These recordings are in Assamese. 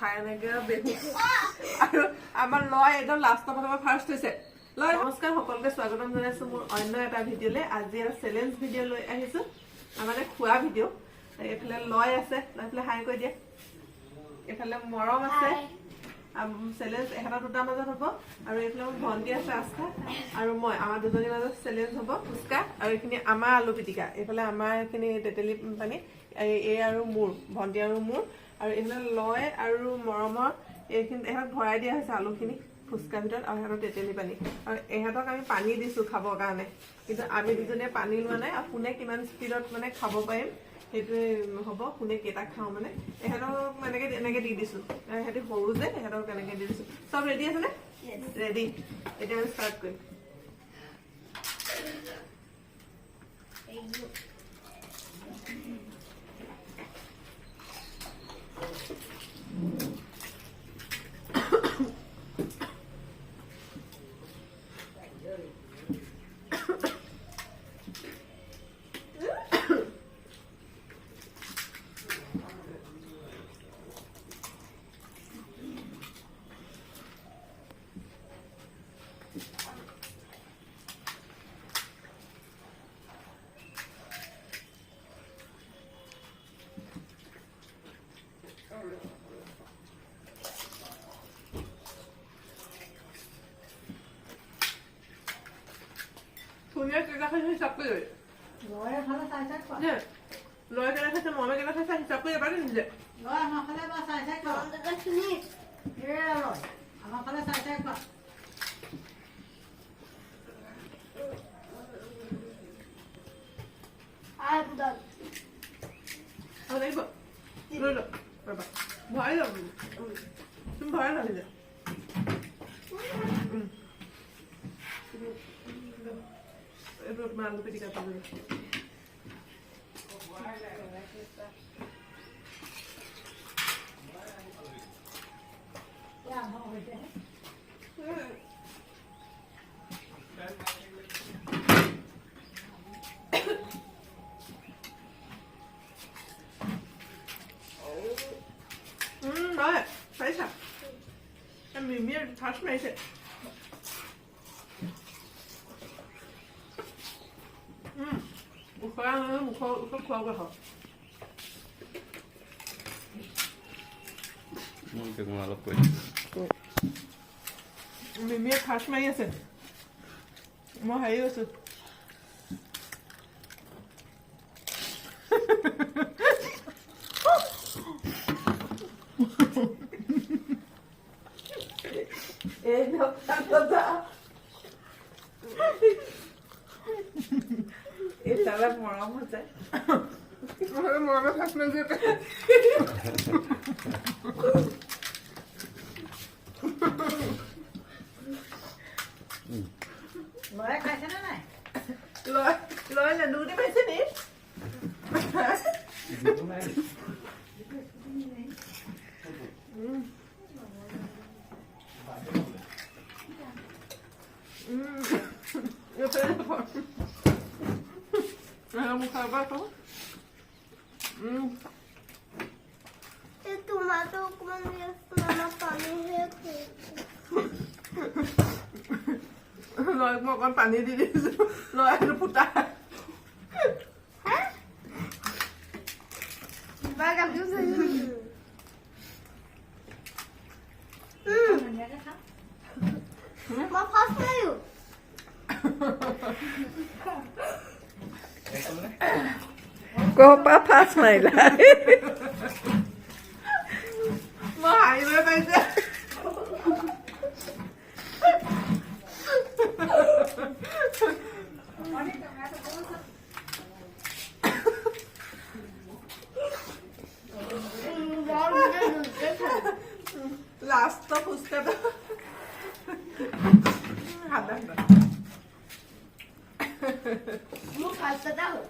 খাই এনেকে বেহুচ আৰু আমাৰ লয় একদম লাষ্টৰ প্ৰথমে ফাৰ্ষ্ট হৈছে লয় নমস্কাৰ সকলোকে স্বাগতম জনাইছো মোৰ অন্য এটা ভিডিঅ'লে আজি এটা চ্যালেঞ্জ ভিডিঅ' লৈ আহিছো আমাৰে খোৱা ভিডিঅ' এফালে লয় আছে এফালে হাই কৈ দিয়া এফালে মৰম আছে চ্যালেঞ্জ এটা দুটা মাজত হ'ব আৰু এফালে মোৰ ভন্টি আছে আস্থা আৰু মই আমাৰ দুজনী মাজত চ্যালেঞ্জ হ'ব ফুচকা আৰু এখিনি আমাৰ আলু পিটিকা এফালে আমাৰ এখিনি তেতেলি পানী এই আৰু মোৰ ভন্টি আৰু মোৰ আৰু এফালে লয় আৰু মৰমৰ এইখিনি এহাত ভৰাই দিয়া হৈছে আলুখিনি ফুচকা ভিতৰত আৰু এহাত তেতেলি পানী আৰু এহাতক আমি পানী দিছো খাবৰ কাৰণে কিন্তু আমি দুজনীয়ে পানী লোৱা নাই আৰু কোনে কিমান স্পীডত মানে খাব পাৰিম সেইটোৱে হ'ব কোনে কেইটা খাওঁ মানে এহাতক এনেকে দি দিছো এহাতি সৰু যে এহাতক এনেকে দি দিছো সব ৰেডি আছে নে ৰেডি এতিয়া আমি ষ্টাৰ্ট কৰিম Punya kita kasih hisap dulu. Loya kalau saya kok. Ya. Loya kita kasih mama kita kasih hisap dulu apa ni? Loya kalau pas saya kok. Kita kasih ni. Ya loya. Kalau saya kok. Ada. Ada ibu. Dulu. Berapa? Bahaya. Cuma bahaya lah dia. Itu malu ketika tu. Ya mau deh. Rồi, phải sao? Em mềm miếng thắt mấy thế. một kho cái hộp. Muốn cái ngon lắm quên. Mềm miếng thắt mấy thế. Mua hay rồi. No, tanto da. Estaba moramos, ¿eh? Moramos las meses. Loya kasih mana? Loya là nuôi đi mấy thế này. Golgappa. Itu tomato como mama pani hết. Rồi một con pani đi đi. Rồi nó phụt ra. Hả? Ba gặp cái gì? Mà phát rồi. Golgappa pass này lại. Mà hại với bây giờ. Last to Fuchka đó. Hạt đây. Mua phải sao đâu?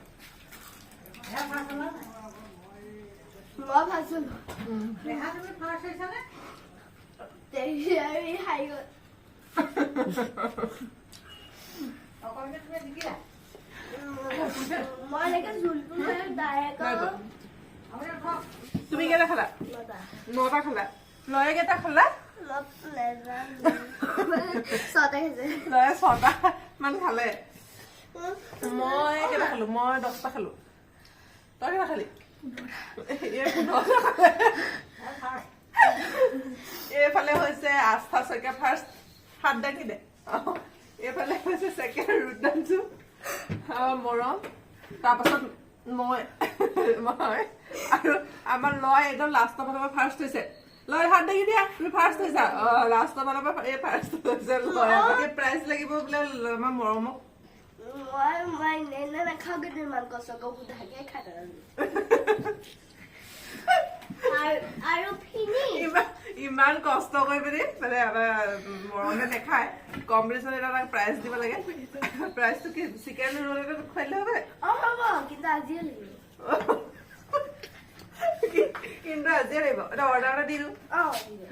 Ya pasal mana? Mua phải sao? Lihat dulu pasal sana. Dari hay rồi. Kau ni tu dikit lah. Mua lấy cái rùi cũng đại cơ. তুমি কেটা খালা? 9টা খালা। লয়ে কেইটা খালা লয়ে 6টা মান খালে মই কেইটা খালো মই 10টা খালো তই কেইটা খালি এইফালে হৈছে আস্থা শইকীয়া ফাৰ্ষ্ট হাত দাঙি দে এইফালে হৈছে ছেকেণ্ড ৰুদ্ৰাংশু মৰম তাৰপাছত মই আৰু আমাৰ লয় একদম লাষ্টৰ পৰা ফাৰ্ষ্ট হৈছে লয় হাত দাঙি দিয়া তুমি ফাৰ্ষ্ট হৈছা লাষ্টৰ পৰা এই ফাৰ্ষ্ট হৈছে লয় আমাকে প্ৰাইজ লাগিব বোলে আমাৰ মৰমক ইমান কষ্ট কৰি পিনি মানে আমাৰ মৰমে দেখায় কম্পিটিশ্যন এটা তাক প্ৰাইজ দিব লাগে প্ৰাইজটো কি চিকেন ৰোল এটা খুৱাইলে হবে কিন্তু আজিয়ে লাগিব এটা অৰ্ডাৰ এটা দি দিওঁ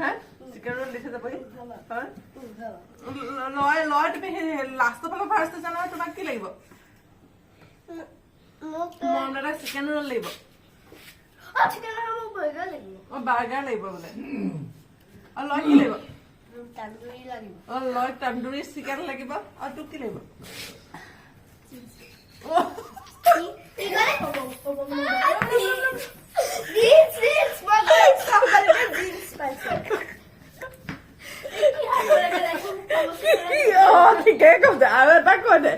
হা চিকেন ৰোল লিখি যাবহি লয় লয় তুমি লাষ্টৰ ফালে ফাৰ্ষ্ট হৈছে নহয় তোমাক কি লাগিব মৰম দাদা চিকেন ৰোল লাগিব বাৰ্গাৰ লাগিব বোলে আৰু লয় কি লাগিব লয় তন্দুৰী চিকেন লাগিব আৰু তোক কি লাগিব ঠিকে কৈছে আৰু এটা কৈ দে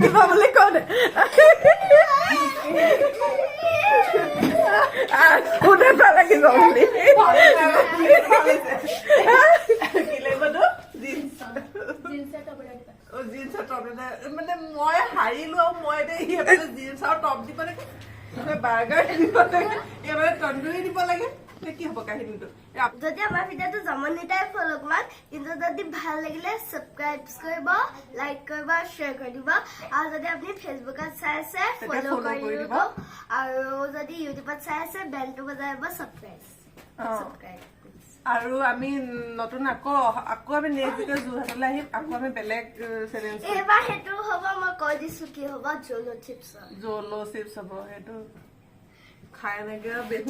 কিবা বুলি কৈ দে কোনে লাগিব বুলি কি লাগিব তো জিন্সৰ টপ মানে মই হাৰিলো আৰু মই এতিয়া জিন্সৰ টপ দিব লাগে বাৰ্গাৰ দিব লাগে এইবাৰে তন্দুৰী দিব লাগে কি হব কাহিনীটো যদি আমাৰ ভিডিঅ'টো জমনিতাই ফলো কৰক কিন্তু যদি ভাল লাগিলে সাবস্ক্ৰাইব কৰিব লাইক কৰিব শ্বেয়াৰ কৰি দিব আৰু যদি আপুনি ফেচবুকত চাই আছে ফলো কৰি দিব আৰু যদি ইউটিউবত চাই আছে বেলটো বজাব সাবস্ক্ৰাইব আৰু আমি নতুন আকৌ আমি নেক্সট ভিডিঅ' যোৰহাটলৈ আহিম আকৌ আমি বেলেগ চেলেঞ্জ এইবাৰ সেইটো হ'ব মই কৈ দিছো কি হ'ব জলো চিপছ হ'ব সেইটো খাই এনেকে বেহু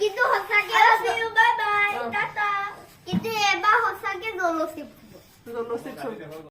কিন্তু সঁচাকে বাই বাই টাটা কিন্তু এবাৰ সঁচাকে জলো চিপছ